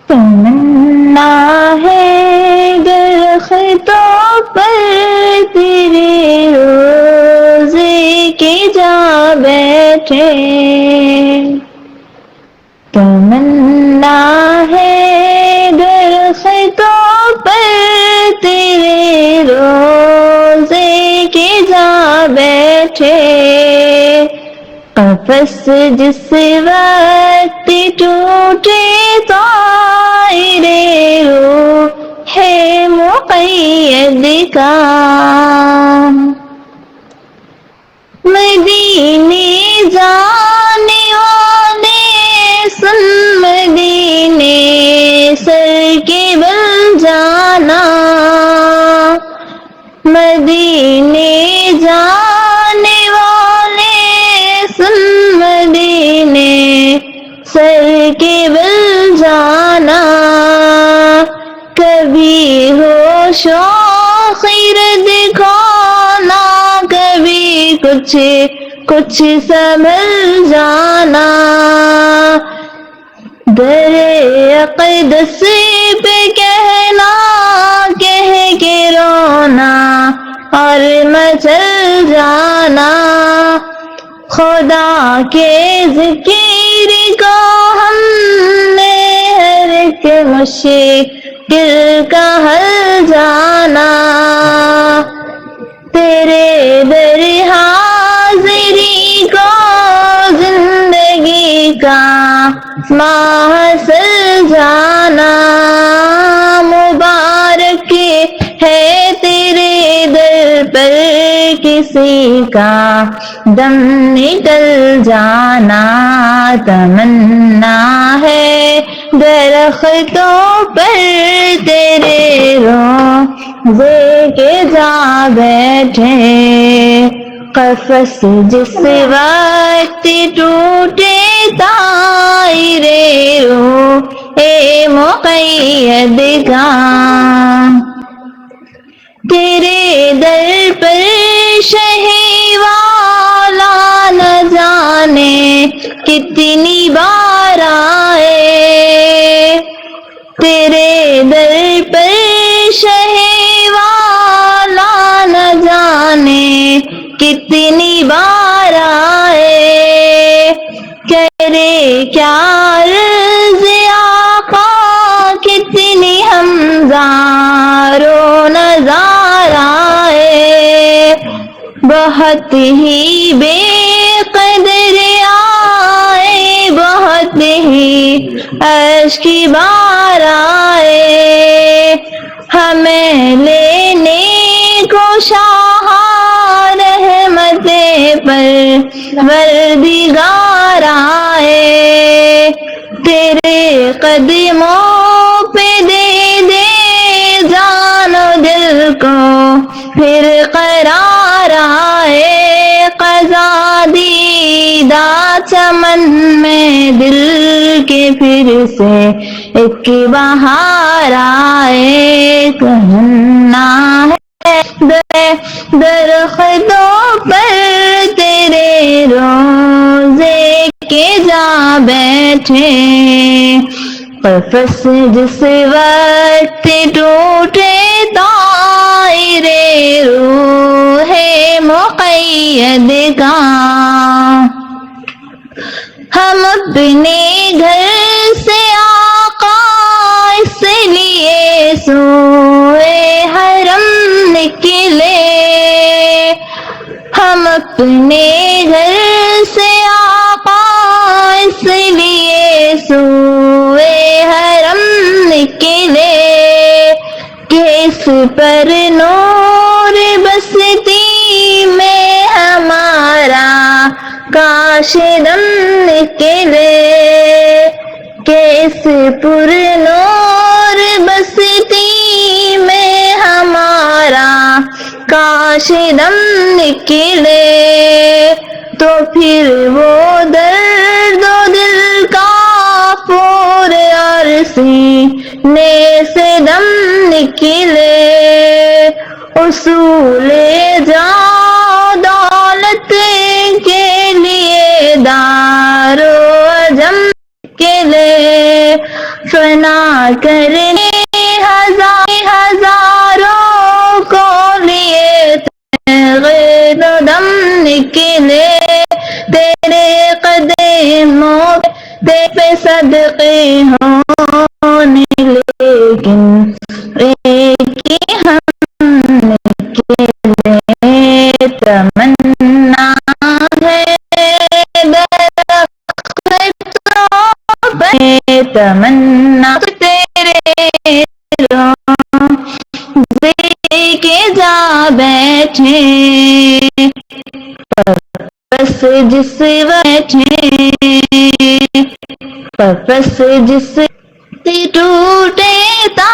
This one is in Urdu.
تمنا ہے درختوں پر تیرے روزے کے جا بیٹھے، تمنا ہے درختوں پر تیرے روزے کے جا بیٹھے، قفس جس وقت ٹوٹے طائر روح ہے مقید کا، مدینے جانے والے سن مدینے سر کے بل جانا، مدینے جانے والے سن مدینے سر کے بل جانا، کبھی ہو شوق رد کھانا، کبھی کچھ سنبھل جانا، در اقدس پہ کہنا کہہ کے رونا اور مچل جانا، خدا کے ذکر کو ہم نے ہر ایک مشکل کا حل جانا، تیرے در حاضری کو زندگی کا محصل جانا، مبارک ہے تیرے در پر کسی کا دم نکل جانا، تمنا ہے درختوں پر تیرے روزے کے جا بیٹھے، قفس جس وقت ٹوٹے طائر روح مقید کا، تیرے در پر شہ والا نہ جانے کتنی بار آئے، تیرے در پر شہ والا نہ جانے کتنی بار آئے، کرے کیا عرض آقا کتنی ہمزار و نظار آئے، بہت ہی بے قدر آئے، بہت ہی اشک بار آئے، ہمیں لینے کو شاہ رحمت پروردگار آئے، تیرے قدموں پہ دے دے جان و دل کو پھر قرار آئے، قضا دیدہ چمن میں دل کے پھر سے ایک بہار آئے، کہنا ہے درختوں پر تیرے روزے کے جا بیٹھے، قفس جس وقت ٹوٹے طائر روح مقید کا، ہم اپنے گھر سے آقا اس لیے سوئے حرم نکلے، ہم اپنے گھر سے آقا اس لیے سوئے حرم نکلے، کہ اس پر نور بستی میں ہمارا کاش دم نکلے، کہ اس پر نور بستی میں ہمارا کاش دم نکلے، تو پھر وہ درد و دل کا پور اور سینے سے دم نکلے، اصول جان دولت کے لیے دار و عجم کے لے، فنا کرنے ہزاروں کو لیے تیغ دم نکلے تیرے قدموں پہ صدقے ہونے لیکن ایک ہی ہم کے لیے تمنا ہے تمنا تیرے روضے کے جا بیٹھے پس جس بیٹھے پس جس ٹوٹے تا